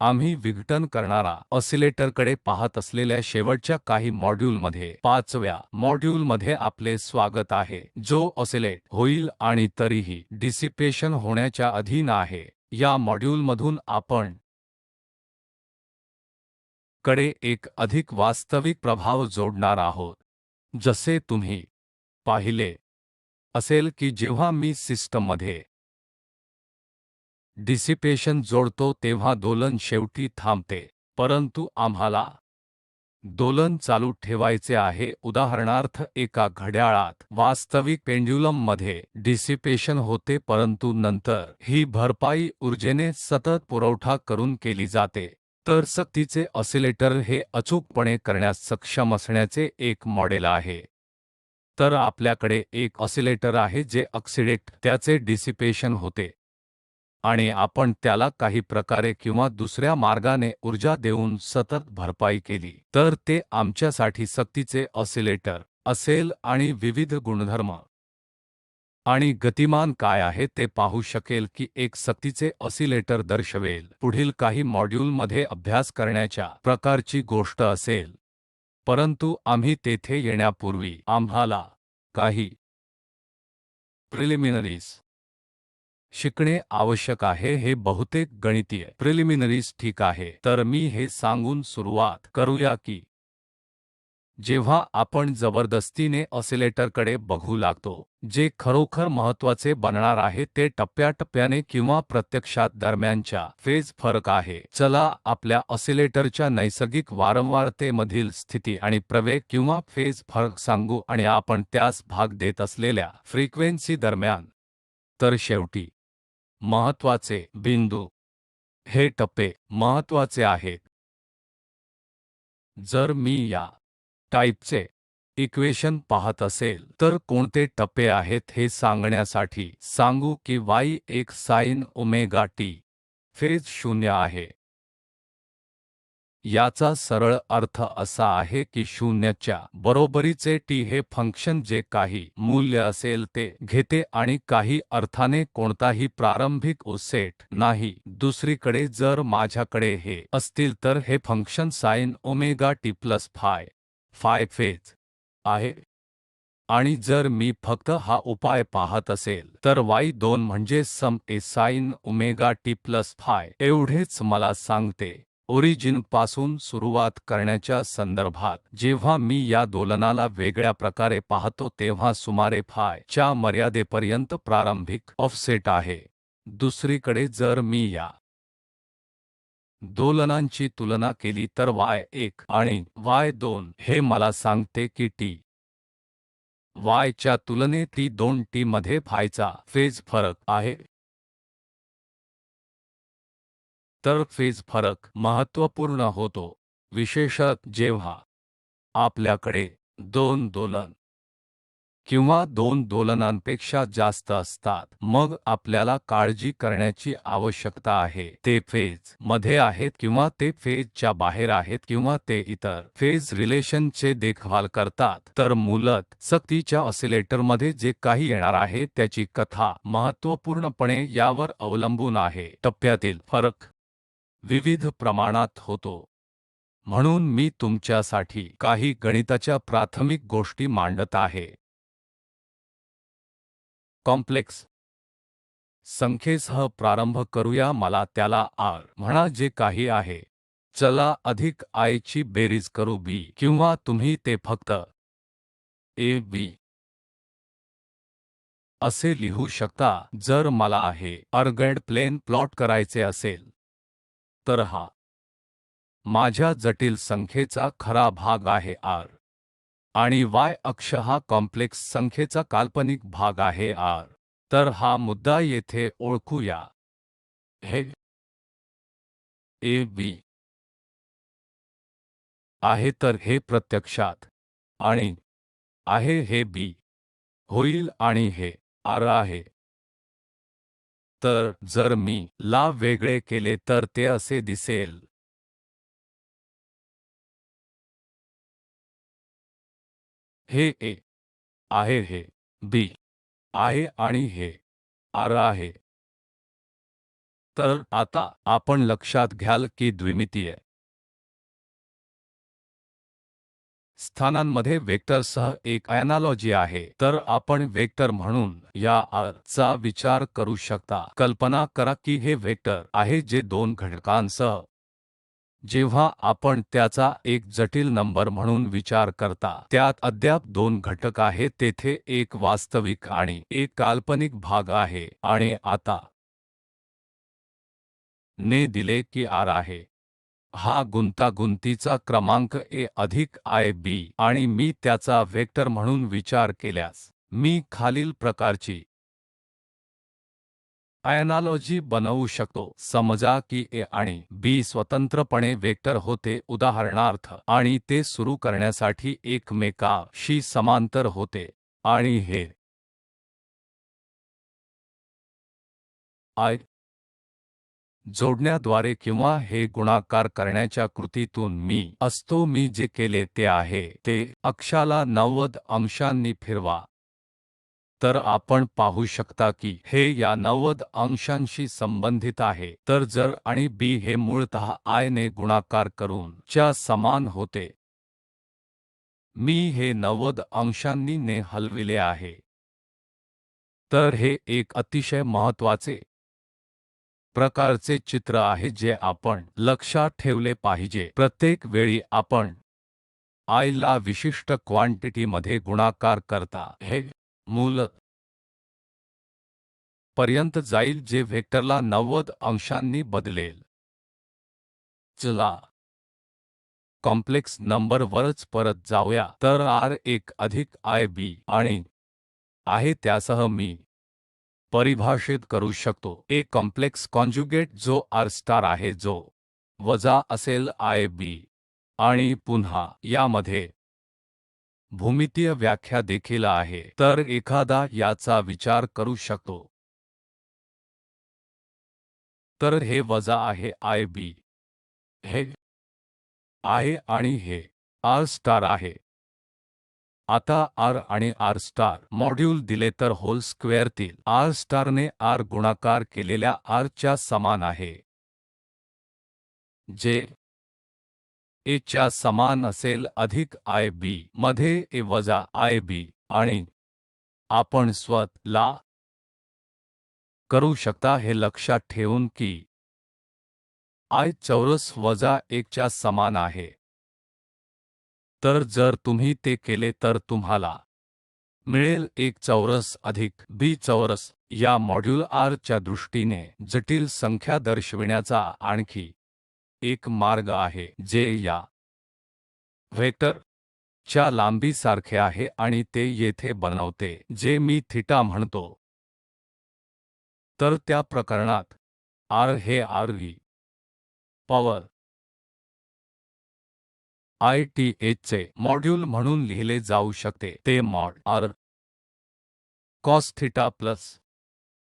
आम्ही विघटन करणारा ऑसिलेटरकडे पाहत असलेल्या शेवटच्या काही मॉड्यूलमध्ये 5व्या मॉड्यूलमध्ये आपले स्वागत आहे, जो ऑसिलेट होईल आणि तरीही डिसिपेशन होण्याच्या अधीन आहे. या मॉड्यूलमधून आपण कडे एक अधिक वास्तविक प्रभाव जोडणार आहोत. जसे तुम्ही पाहिले असेल की जेव्हा मी सिस्टममध्ये डिसिपेशन जोडतो तेव्हा दोलन शेवटी थांबते, परंतु आम्हाला दोलन चालू ठेवायचे आहे. उदाहरणार्थ एका घड्याळात वास्तविक पेंड्युलममध्ये डिसिपेशन होते, परंतु नंतर ही भरपाई ऊर्जेने सतत पुरवठा करून केली जाते. तर सक्तीचे ऑसिलेटर हे अचूकपणे करण्यास सक्षम असण्याचे एक मॉडेल आहे. तर आपल्याकडे एक ऑसिलेटर आहे जे ऑक्सिडेट त्याचे डिसिपेशन होते आणि आपण त्याला काही प्रकारे किंवा दुसऱ्या मार्गाने ऊर्जा देऊन सतत भरपाई केली तर ते आमच्यासाठी सक्तीचे ऑसिलेटर असेल आणि विविध गुणधर्म आणि गतिमान काय आहे ते पाहू शकेल की एक सक्तीचे ऑसिलेटर दर्शवेल. पुढील काही मॉड्यूलमध्ये अभ्यास करण्याच्या प्रकारची गोष्ट असेल, परंतु आम्ही तेथे येण्यापूर्वी आम्हाला काही प्रिलिमिनरीज शिकणे आवश्यक आहे. हे बहुतेक गणितीय प्रिलिमिनरीज ठीक आहे. तर मी हे सांगून सुरुवात करूया की जेव्हा आपण जबरदस्तीने ऑसिलेटरकडे बघू लागतो, जे खरोखर महत्त्वाचे बनणार आहे ते टप्प्याटप्प्याने किंवा प्रत्यक्षात दरम्यानच्या फेज फरक आहे. चला आपल्या ऑसिलेटरच्या नैसर्गिक वारंवारतेमधील स्थिती आणि प्रवेग किंवा फेज फरक सांगू आणि आपण त्यास भाग देत असलेल्या फ्रिक्वेन्सी दरम्यान. तर शेवटी महत्त्वाचे बिंदू हे टप्पे महत्त्वाचे आहेत. जर मी या टाइपचे इक्वेशन पाहत असेल तर कोणते टप्पे आहेत हे सांगण्यासाठी सांगू की y1 sine omega t phase 0 आहे. याचा सरळ अर्थ असा आहे की 0 च्या बरोबरीचे t हे फंक्शन जे काही मूल्य असेल ते घेते आणि काही अर्थाने कोणताही प्रारंभिक ओसेट नाही. दुसरीकडे जर माझ्याकडे हे असतील तर हे function sine omega t plus five phase आहे. आणि जर मी फक्त हा उपाय पाहत असेल तर y2 म्हणजे sum A sine omega t plus phi एवढेच मला सांगते. ओरिजिन पासून सुरुवात करण्याच्या संदर्भात जेव्हा मी या दोलनाला वेगळ्या प्रकारे पाहतो तेव्हा सुमारे फाय च्या मर्यादेपर्यंत प्रारंभिक ऑफसेट आहे. दुसरीकडे जर मी या दोलनांची तुलना केली तर y1 आणि y2 हे मला सांगते की t y च्या तुलनेत t2 मध्ये फायचा फेज फरक आहे. तर फेज फरक महत्त्वपूर्ण होतो, विशेषतः जेव्हा आपल्याकडे दोन दोलन किंवा दोन दोलनांपेक्षा जास्त असतात. मग आपल्याला काळजी करण्याची आवश्यकता आहे ते फेज मध्ये आहेत किंवा ते फेजच्या बाहेर आहेत किंवा ते इतर फेज रिलेशनचे देखभाल करतात. तर मूलत सक्तीच्या ऑसिलेटरमध्ये जे काही येणार आहे त्याची कथा महत्त्वपूर्णपणे यावर अवलंबून आहे. टप्प्यातील फरक विविध प्रमाणात होतो. म्हणून मी तुमच्यासाठी काही गणिताच्या प्राथमिक गोष्टी मांडत आहे. कॉम्प्लेक्स संख्येसह प्रारंभ करूया. मला त्याला r म्हणा जे काही आहे. चला अधिक I ची बेरीज करू b किंवा तुम्ही ते फक्त a b असे लिहू शकता. जर मला हे अर्गेड प्लेन प्लॉट करायचे असेल तर हा माझ्या जटिल संख्येचा खरा भाग आहे r आणि y अक्ष हा कॉम्प्लेक्स संख्येचा काल्पनिक भाग आहे r. तर हा मुद्दा येथे ओळखूया. हे a b आहे तर हे प्रत्यक्षात आणि आहे हे b होईल आणि हे r आहे. तर जर मी ला वेगळे केले तर ते असे दिसेल. हे a आहे, हे b आहे आणि हे r आहे. तर आता आपण लक्षात घ्याल की द्विमितीय स्थानांमध्ये वेक्टरसह एक ॲनालॉजी आहे, तर आपण वेक्टर म्हणून या R चा विचार करू शकता. कल्पना करा की हे वेक्टर आहे जे दोन घटकांसह. जेव्हा आपण त्याचा एक जटिल नंबर म्हणून विचार करता, त्यात अद्याप दोन घटक आहेत, तेथे एक वास्तविक आणि एक काल्पनिक भाग आहे. आणि आता ने दिले की R आहे हा गुंतागुंतीचा क्रमांक a अधिक I b आणि मी त्याचा वेक्टर म्हणून विचार केल्यास मी खालील प्रकारची ॲनालॉजी बनवू शकतो. समजा की a आणि b स्वतंत्रपणे वेक्टर होते उदाहरणार्थ आणि ते सुरू करण्यासाठी एकमेकांशी समांतर होते आणि हे I जोडण्याद्वारे किंवा हे गुणाकार करण्याच्या कृतीतून मी जे केले ते आहे ते अक्षाला 90 अंशांनी फिरवा. तर आपण पाहू शकता की हे या 90 अंशांशी संबंधित आहे. तर जर आणि b हे मूळतः I ने गुणाकार करून च्या समान होते. मी हे 90 अंशांनी ने हलविले आहे. तर हे एक अतिशय महत्त्वाचे प्रकारचे चित्र आहे जे आपण लक्षात ठेवले पाहिजे. प्रत्येक वेळी आपण I ला विशिष्ट क्वांटिटीमध्ये गुणाकार करता हे मूल पर्यंत जाईल जे व्हेक्टरला 90 अंशांनी बदलेल. चला कॉम्प्लेक्स नंबरवरच परत जाऊया. तर R एक अधिक I b आणि आहे त्यासह मी परिभाषित करू शकतो एक कॉम्प्लेक्स कॉन्जुगेट जो R स्टार आहे जो वजा असेल I b आणि पुन्हा यामध्ये भूमितीय व्याख्या देखील आहे. तर एखादा याचा विचार करू शकतो. तर हे वजा आहे I b हे आहे आणि हे R स्टार आहे. आता R आणि R स्टार मॉड्यूल दिले तर होल स्क्वेअरतील R स्टारने R गुणाकार केलेल्या R च्या समान आहे जे a च्या समान असेल अधिक I b मध्ये a वजा I b आणि आपण स्वत ला करू शकता हे लक्षात ठेवून की I चौरस वजा 1 च्या समान आहे. तर जर तुम्ही ते केले तर तुम्हाला मिळेल 1 चौरस अधिक b चौरस. या मॉड्यूल R च्या दृष्टीने जटिल संख्या दर्शविण्याचा आणखी एक मार्ग आहे जे या व्हेक्टर च्या लांबीसारखे आहे आणि ते येथे बनवते जे मी थीटा म्हणतो. तर त्या प्रकरणात R हे R e power I t h चे मॉड्यूल म्हणून लिहिले जाऊ शकते. ते mod R cos theta plus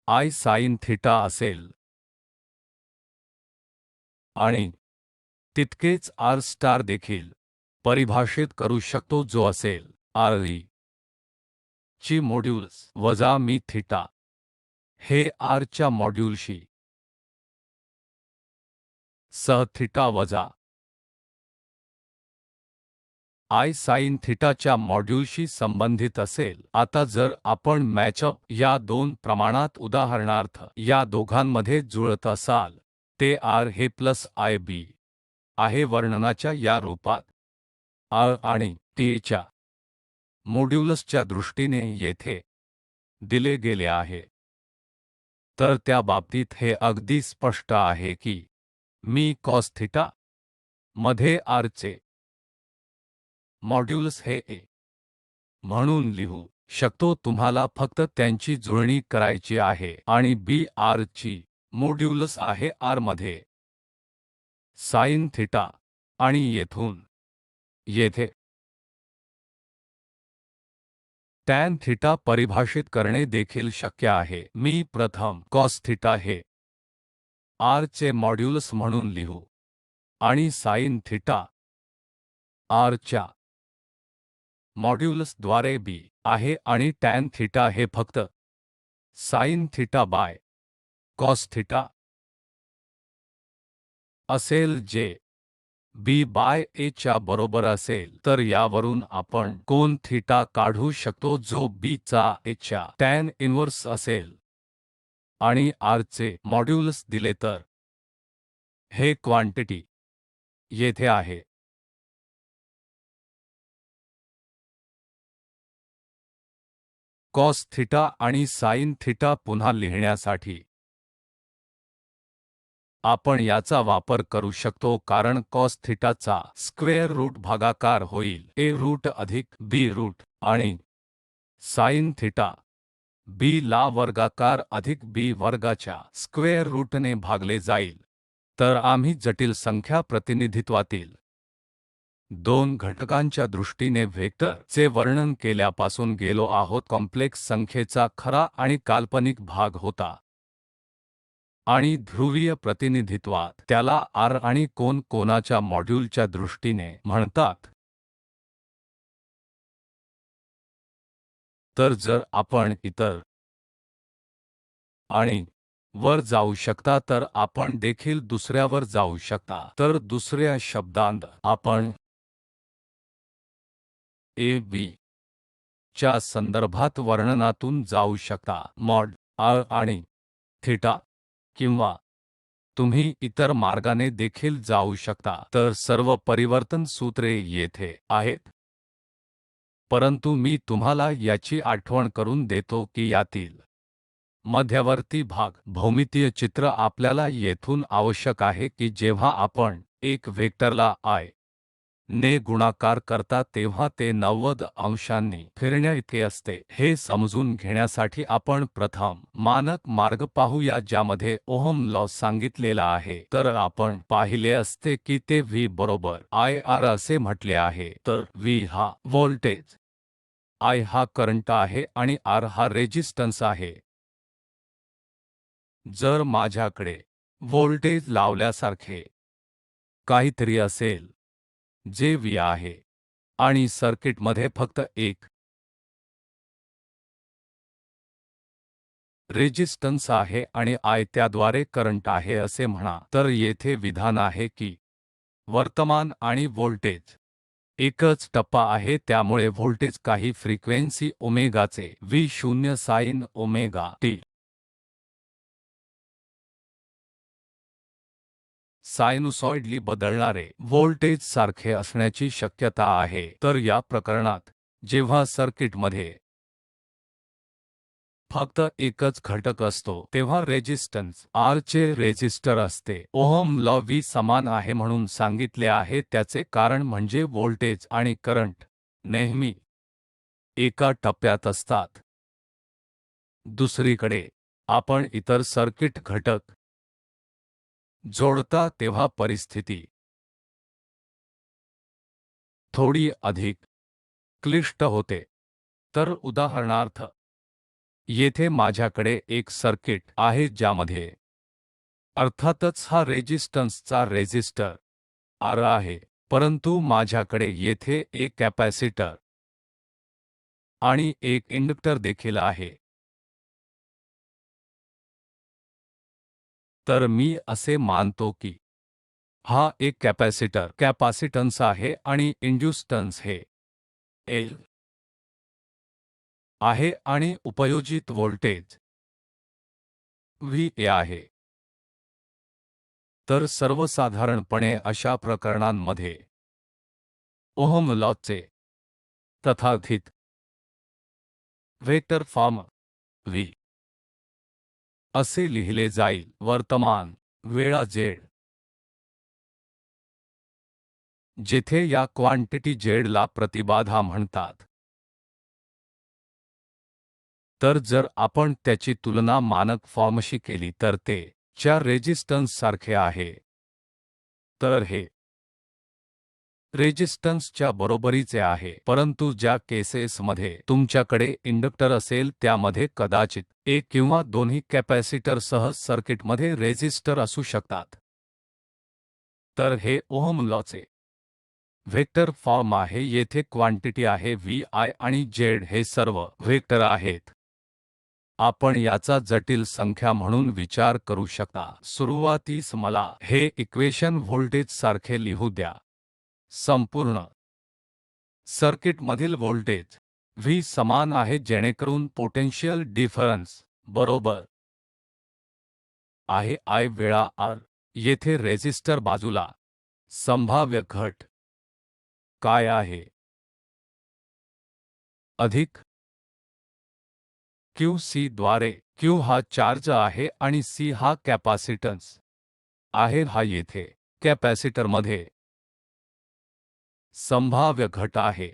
I sine theta असेल आणि तितकेच R स्टार देखील परिभाषित करू शकतो जो असेल R e ची मॉड्यूलस वजा मी थीटा हे R च्या मॉड्यूलशी सह थीटा वजा I साइन थीटाच्या मॉड्यूलशी संबंधित असेल. आता जर आपण मॅचअप या दोन प्रमाणात उदाहरणार्थ या दोघांमध्ये जुळत असाल ते R हे प्लस I b आहे वर्णनाच्या या रूपात R आणि t च्या मॉड्यूलसच्या दृष्टीने येथे दिले गेले आहे. तर त्या बाबतीत हे अगदी स्पष्ट आहे की मी कॉस थीटा मध्ये R चे मॉड्यूलस हे a म्हणून लिहू शकतो. तुम्हाला फक्त त्यांची जुळणी करायची आहे आणि b R ची मॉड्यूलस आहे R मध्ये साइन थीटा आणि येथून येथे टॅन थीटा परिभाषित करणे देखील शक्य आहे. मी प्रथम कॉस थीटा हे R चे मॉड्यूलस म्हणून लिहू आणि साइन थीटा R च्या मॉड्यूलसद्वारे b आहे आणि टॅन थीटा हे फक्त sine theta by cos theta असेल जे b बाय a च्या बरोबर असेल तर यावरून आपण कोन थीटा काढू शकतो जो b चा a च्या टॅन इन्व्हर्स असेल आणि r चे मॉड्यूलस दिले तर हे क्वांटिटी येथे आहे. कॉस थीटा आणि साइन थीटा पुन्हा लिहिण्यासाठी आपण याचा वापर करू शकतो कारण कॉस थीटाचा स्क्वेअर रूट भागाकार होईल a रूट अधिक b रूट आणि साइन थीटा b ला वर्गाकार अधिक b वर्गाच्या स्क्वेअर रूटने भागले जाईल. तर आम्ही जटिल संख्या प्रतिनिधित्वातील दोन घटकांच्या दृष्टीने व्हेक्टर चे वर्णन केल्यापासून गेलो आहोत. कॉम्प्लेक्स संख्येचा खरा आणि काल्पनिक भाग होता आणि ध्रुवीय प्रतिनिधित्वात त्याला r आणि कोनाच्या मॉड्यूलच्या दृष्टीने म्हणतात. तर जर आपण इतर आणि वर जाऊ शकता तर आपण देखील दुसऱ्यावर जाऊ शकता. तर दुसऱ्या शब्दांत आपण a b च्या संदर्भात वर्णनातून जाऊ शकता मॉड r आणि थीटा किंवा तुम्ही इतर मार्गाने देखील जाऊ शकता. तर सर्व परिवर्तन सूत्रे येथे आहेत, परंतु मी तुम्हाला याची आठवण करून देतो की यातील मध्यवर्ती भाग भौमितीय चित्र आपल्याला येथून आवश्यक आहे की जेव्हा आपण एक व्हेक्टरला I ने गुणाकार करता तेव्हा ते 90 अंशांनी फिरण्याइतके असते. हे समजून घेण्यासाठी आपण प्रथम मानक मार्ग पाहूया ज्यामध्ये ओहम लॉ सांगितलेला आहे. तर आपण पाहिले असते की ते V बरोबर IR असे म्हटले आहे. तर V हा व्होल्टेज, I हा करंट आहे आणि R हा रेजिस्टन्स आहे. जर माझ्याकडे व्होल्टेज लावल्यासारखे काहीतरी असेल जे V आहे आणि सर्किटमध्ये फक्त एक रेजिस्टन्स आहे आणि I त्याद्वारे करंट आहे असे म्हणा, तर येथे विधान आहे की वर्तमान आणि व्होल्टेज एकच टप्पा आहे. त्यामुळे व्होल्टेज काही फ्रिक्वेन्सी ओमेगाचे V0 sine omega t sinusoidally बदलणारे व्होल्टेज सारखे असण्याची शक्यता आहे. तर या प्रकरणात जेव्हा सर्किटमध्ये फक्त एकच घटक असतो तेव्हा रेजिस्टन्स R चे रेझिस्टर असते. ओहम लॉ V समान आहे म्हणून सांगितले आहे. त्याचे कारण म्हणजे व्होल्टेज आणि करंट नेहमी एका टप्प्यात असतात. दुसरीकडे आपण इतर सर्किट घटक जोडता तेव्हा परिस्थिती थोडी अधिक क्लिष्ट होते. तर उदाहरणार्थ येथे माझ्याकडे एक सर्किट आहे ज्यामध्ये अर्थातच हा रेजिस्टन्सचा रेझिस्टर R आहे, परंतु माझ्याकडे येथे एक कॅपॅसिटर आणि एक इंडक्टर देखील आहे. तर मी असे मानतो की हा एक कॅपॅसिटन्स आहे आणि इंड्यूस्टन्स हे L आहे आणि उपयोजित व्होल्टेज VA आहे. तर सर्वसाधारणपणे अशा प्रकरणांमध्ये ओहम लॉचे तथाकथित वेक्टर फॉर्म V असे लिहिले जाईल. वर्तमान वेळा Z जेथे या क्वांटिटी Z ला प्रतिबाधा म्हणतात. तर जर आपण त्याची तुलना मानक फॉर्मशी केली तर ते च्या रेजिस्टन्स सारखे आहे. तर हे रेजिस्टन्सच्या बरोबरीचे आहे, परंतु ज्या केसेसमध्ये तुमच्याकडे इंडक्टर असेल त्यामध्ये कदाचित एक किंवा दोन्ही कॅपॅसिटरसह सर्किटमध्ये रेझिस्टर असू शकतात. तर हे ओहम लॉचे व्हेक्टर फॉर्म आहे. येथे क्वांटिटी आहे VI आणि Z हे सर्व व्हेक्टर आहेत. आपण याचा जटिल संख्या म्हणून विचार करू शकता। सुरुवातीस मला हे इक्वेशन व्होल्टेज सारखे लिहू द्या। संपूर्ण सर्किटमधील व्होल्टेज V समान आहे जेणेकरून पोटेन्शियल डिफरन्स बरोबर आहे I वेळा R। येथे रेझिस्टर बाजूला संभाव्य घट काय आहे अधिक QC द्वारे Q हा चार्ज आहे आणि C हा कॅपॅसिटन्स आहे। हा येथे कॅपॅसिटरमध्ये संभाव्य घट आहे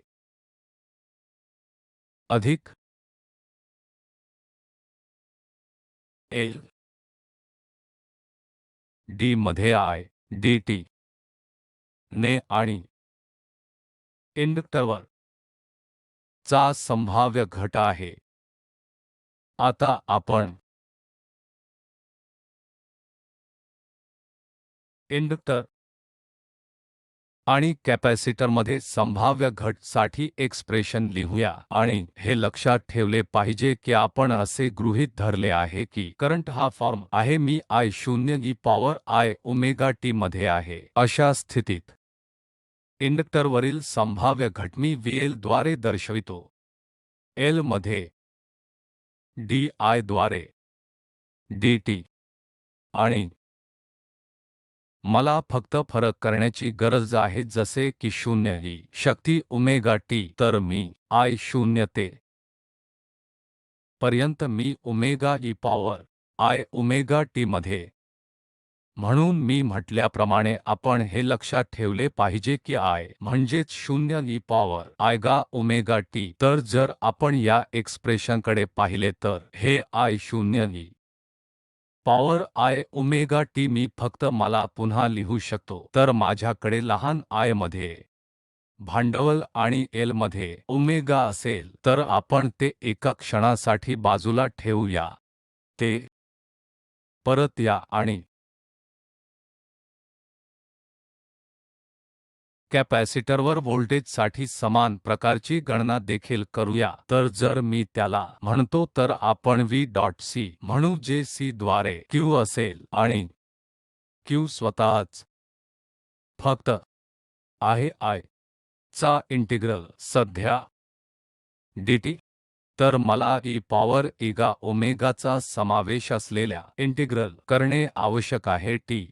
अधिक L D मध्ये I dt ने आणि इंडक्टरवर चा संभाव्य घट आहे। आता आपण इंडक्टर आणि कॅपॅसिटरमध्ये संभाव्य घट साठी एक्सप्रेशन लिहूया आणि हे लक्षात ठेवले पाहिजे की आपण असे गृहीत धरले आहे की करंट हा फॉर्म आहे मी I 0 e power I omega t मध्ये आहे। अशा स्थितीत इंडक्टरवरील संभाव्य घट मी VL द्वारे दर्शवितो L मध्ये DI द्वारे dt आणि मला फक्त फरक करण्याची गरज आहे जसे की 0 ही शक्ती ओमेगा टी तर मी I 0 ते पर्यंत मी omega e power I omega t मध्ये म्हणून मी म्हटल्याप्रमाणे आपण हे लक्षात ठेवले पाहिजे की I म्हणजेच 0 ई पॉवर I गा ओमेगा टी। तर जर आपण या एक्सप्रेशनकडे पाहिले तर हे I 0 e power I omega t मी फक्त मला पुन्हा लिहू शकतो तर माझ्याकडे लहान I मध्ये भांडवल आणि L मध्ये ओमेगा असेल तर आपण ते एका क्षणासाठी बाजूला ठेवूया ते परत या आणि कॅपॅसिटरवर व्होल्टेजसाठी समान प्रकारची गणना देखील करूया। तर जर मी त्याला म्हणतो तर आपण V डॉट C म्हणू जे C द्वारे Q असेल आणि Q स्वतःच फक्त आहे I चा इंटिग्रल सध्या dt। तर मला e पॉवर ईगा ओमेगाचा समावेश असलेल्या इंटिग्रल करणे आवश्यक आहे t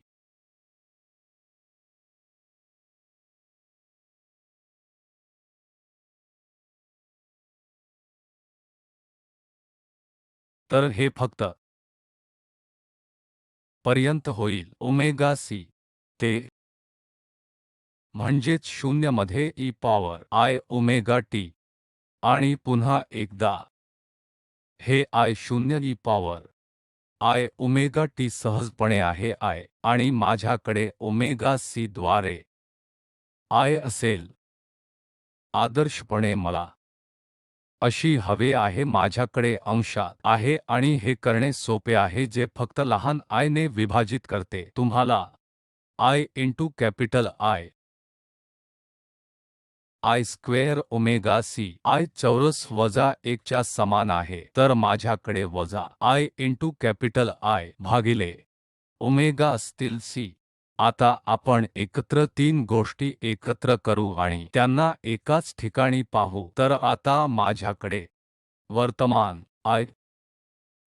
तर हे फक्त पर्यंत होईल ओमेगा C ते म्हणजेच 0 मध्ये e power I omega T आणि पुन्हा एकदा हे I 0 e power I omega T सहजपणे आहे I आणि माझ्याकडे ओमेगा C द्वारे I असेल आदर्शपणे मला अशी हवे आहे माझ्याकडे अंशात आहे आणि हे करणे सोपे आहे जे फक्त लहान I ने विभाजित करते तुम्हाला I into capital I square omega C I चौरस वजा 1 च्या समान आहे तर माझ्याकडे वजा I इंटू कॅपिटल I भागिले ओमेगा असतील C। आता आपण एकत्र तीन गोष्टी एकत्र करू आणि त्यांना एकाच ठिकाणी पाहू तर आता माझ्याकडे वर्तमान I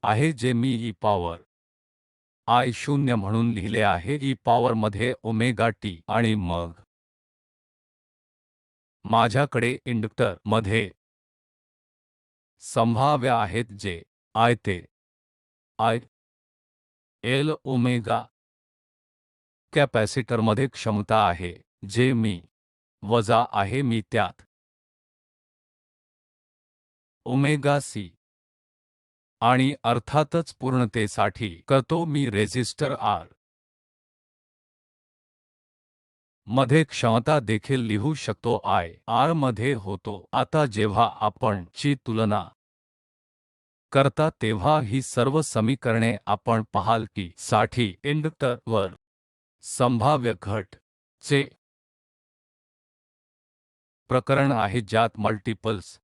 आहे जे मी ई पॉवर I 0 म्हणून लिहिले आहे ई पॉवरमध्ये ओमेगा टी आणि मग माझ्याकडे इंडक्टर मध्ये संभाव्य आहेत जे I ते I L ओमेगा कॅपॅसिटरमध्ये क्षमता आहे जे मी वजा आहे मी त्यात ओमेगा C आणि अर्थातच पूर्णतेसाठी करतो मी रेझिस्टर R मध्ये क्षमता देखील लिहू शकतो I R मध्ये होतो। आता जेव्हा आपण ची तुलना करता तेव्हा ही सर्व समीकरणे आपण पाहाल की साठी इंडक्टर वर संभाव्य घट चे प्रकरण आहे ज्यात मल्टिपल्स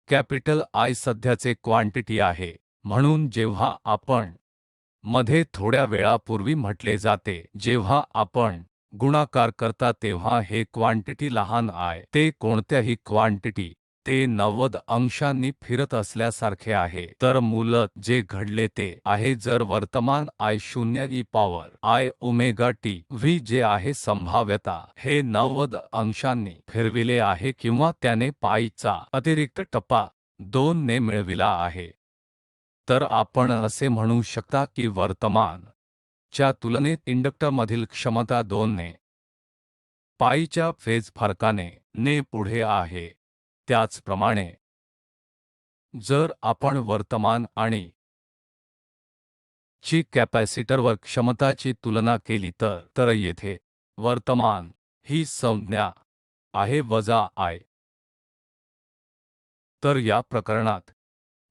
कॅपिटल I सध्याचे क्वांटिटी आहे म्हणून जेव्हा आपण मध्ये थोड्या वेळापूर्वी म्हटले जाते, जेव्हा आपण गुणाकार करता तेव्हा हे क्वांटिटी लहान I ते कोणत्याही क्वांटिटी ते 90 अंशांनी फिरत असल्यासारखे आहे. तर मूलत जे घडले ते आहे, जर वर्तमान I 0 e power I omega T V J आहे संभाव्यता हे 90 अंशांनी फिरविले आहे किंवा त्याने पाईचा अतिरिक्त टप्पा 2 ने मिळविला आहे. तर आपण असे म्हणू शकता की वर्तमान च्या तुलनेत इंडक्टरमधील क्षमता 2 ने पाईच्या फेज फरकाने पुढे आहे. त्याचप्रमाणे जर आपण वर्तमान आणि ची कॅपॅसिटरवर क्षमताची तुलना केली तर येथे वर्तमान ही संज्ञा आहे वजा I. तर या प्रकरणात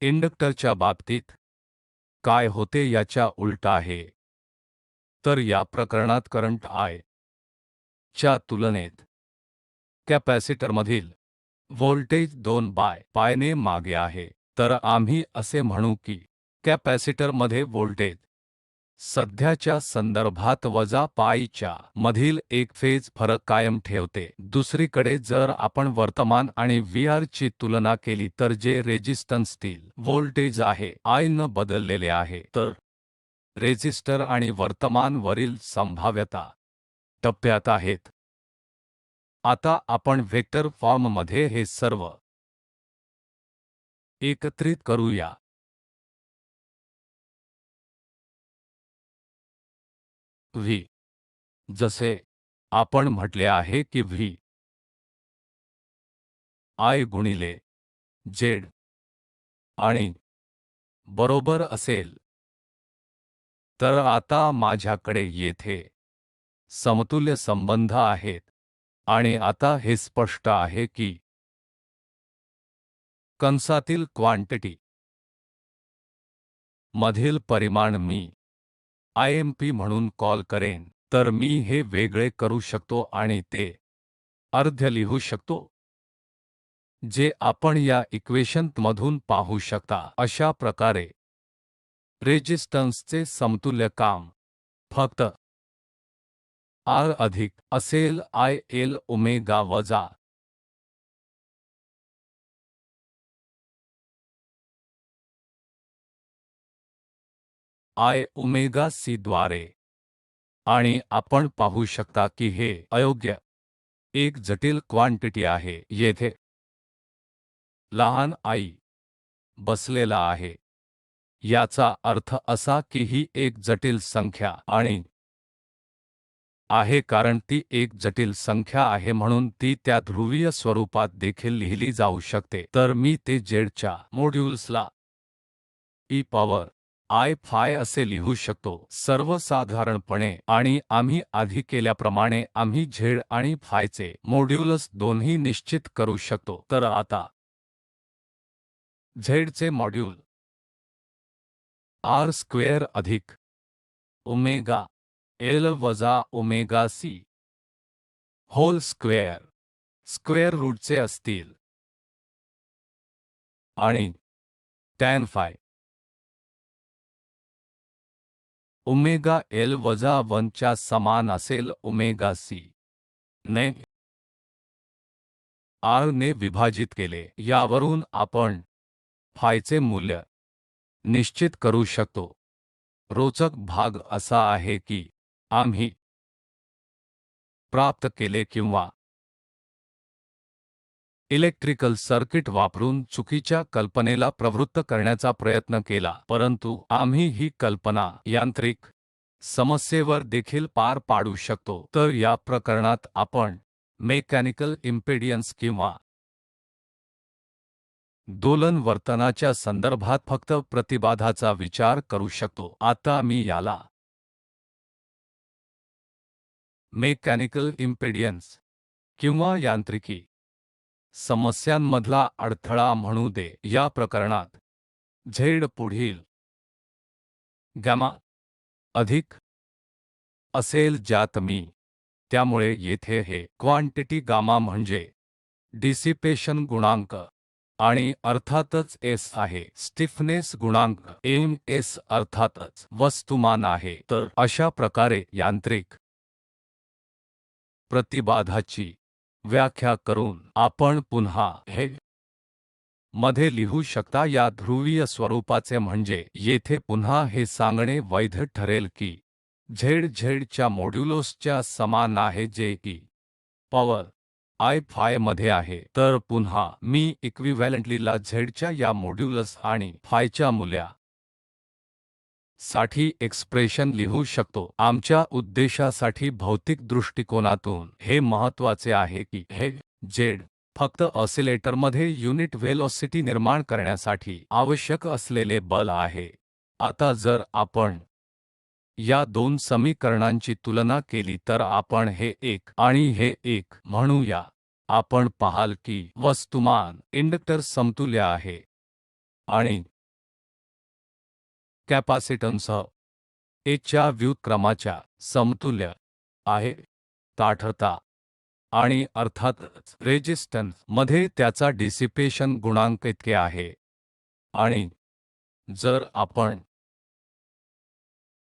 इंडक्टरच्या बाबतीत काय होते याच्या उलट आहे. तर या प्रकरणात करंट I च्या तुलनेत कॅपॅसिटरमधील व्होल्टेज 2 बाय पायने मागे आहे. तर आम्ही असे म्हणू की कॅपॅसिटरमध्ये व्होल्टेज सध्याच्या संदर्भात वजा पाईच्या मधील एक फेज फरक कायम ठेवते. दुसरीकडे जर आपण वर्तमान आणि VR ची तुलना केली तर जे रेजिस्टन्सतील व्होल्टेज आहे I न बदललेले आहे, तर रेझिस्टर आणि वर्तमान वरील संभाव्यता टप्प्यात आहेत. आता आपण वेक्टर फॉर्ममध्ये हे सर्व एकत्रित करूया. V जसे आपण म्हटले आहे की V I गुणिले Z आणि बरोबर असेल. तर आता माझ्याकडे येथे समतुल्य संबंध आहेत आणि आता हे स्पष्ट आहे की कंसातील क्वांटिटी मधील परिमाण मी IMP म्हणून कॉल करेन. तर मी हे वेगळे करू शकतो आणि ते अर्ध्य लिहू शकतो, जे आपण या इक्वेशनमधून पाहू शकता. अशा प्रकारे रेजिस्टन्सचे समतुल्य काम फक्त R अधिक असेल IL ओमेगा वजा I ओमेगा C द्वारे. आणि आपण पाहू शकता की हे अयोग्य एक जटिल क्वांटिटी आहे. येथे लहान I बसलेला आहे. याचा अर्थ असा की ही एक जटिल संख्या आणि आहे कारण ती एक जटिल संख्या आहे म्हणून ती त्या ध्रुवीय स्वरूपात देखील लिहिली जाऊ शकते. तर मी ते Z च्या मॉड्यूल्सला e पॉवर I फाय असे लिहू शकतो सर्वसाधारणपणे, आणि आम्ही आधी केल्याप्रमाणे आम्ही Z आणि फायचे मॉड्यूलस दोन्ही निश्चित करू शकतो. तर आता Z चे मॉड्यूल R स्क्वेअर अधिक ओमेगा L वजा omega C whole square square रूटचे असतील आणि टॅन फाय ओमेगा L वजा 1 च्या समान असेल. ओमेगा C ने R ने विभाजित केले. यावरून आपण फायचे मूल्य निश्चित करू शकतो. रोचक भाग असा आहे की आम्ही प्राप्त केले किंवा इलेक्ट्रिकल सर्किट वापरून चुकीच्या कल्पनेला प्रवृत्त करण्याचा प्रयत्न केला, परंतु आम्ही ही कल्पना यांत्रिक समस्येवर देखील पार पाडू शकतो. तर या प्रकरणात आपण मेकॅनिकल इम्पेडियन्स किंवा दोलन वर्तनाच्या संदर्भात फक्त प्रतिबाधाचा विचार करू शकतो. आता मी याला मेकॅनिकल इम्पेडियन्स किंवा यांत्रिकी समस्यांमधला अडथळा म्हणू दे. या प्रकरणात Z पुढील गॅमा अधिक असेल ज्यात मी, त्यामुळे येथे हे क्वांटिटी गामा म्हणजे डिसिपेशन गुणांक आणि अर्थातच S आहे स्टिफनेस गुणांक ms अर्थातच वस्तुमान आहे। तर अशा प्रकारे यांत्रिक प्रतिबाधाची व्याख्या करून आपण पुन्हा हे मध्ये लिहू शकता या ध्रुवीय स्वरूपाचे म्हणजे येथे पुन्हा हे सांगणे वैध ठरेल की ZZ च्या मॉड्युलोसच्या समान आहे जे की पॉवर I फाय मध्ये आहे। तर पुन्हा मी इक्विव्हॅलेंटली ला Z च्या या मॉड्युलस आणि फायच्या मूल्या साठी एक्सप्रेशन लिहू शकतो। आमच्या उद्देशासाठी भौतिक दृष्टिकोनातून हे महत्त्वाचे आहे की हे Z फक्त ऑसिलेटरमध्ये युनिट व्हेलॉसिटी निर्माण करण्यासाठी आवश्यक असलेले बल आहे। आता जर आपण या दोन समीकरणांची तुलना केली तर आपण हे एक आणि हे एक म्हणूया। आपण पाहाल की वस्तुमान इंडक्टर समतुल्य आहे आणि कॅपासिटन्स A च्या व्युत्क्रमाच्या समतुल्य आहे। ताठरता आणि अर्थातच रेजिस्टन्स मध्ये त्याचा डिसिपेशन गुणांक इतके आहे। आणि जर आपण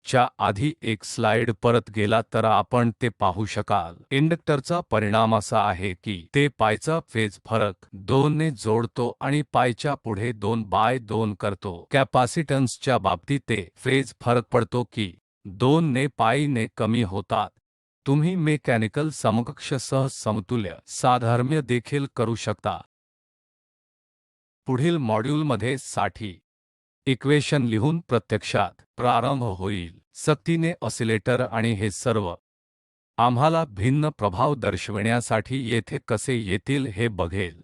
च्या आधी एक स्लाइड परत गेला तर आपण ते पाहू शकाल। इंडक्टरचा परिणाम असा आहे की ते पायचा फेज फरक 2 ने जोडतो आणि पायच्या पुढे 2 बाय 2 करतो। कॅपासिटन्सच्या बाबतीत ते फेज फरक पडतो की 2 ने पाई ने कमी होतात। तुम्ही मेकॅनिकल समकक्ष सह समतुल्य साधर्म्य देखील करू शकता। पुढील मॉड्यूलमध्ये साठी इक्वेशन लिहून प्रत्यक्षात प्रारंभ होईल सक्तीने ऑसिलेटर आणि हे सर्व आम्हाला भिन्न प्रभाव दर्शविण्यासाठी येथे कसे येतील हे बघेल।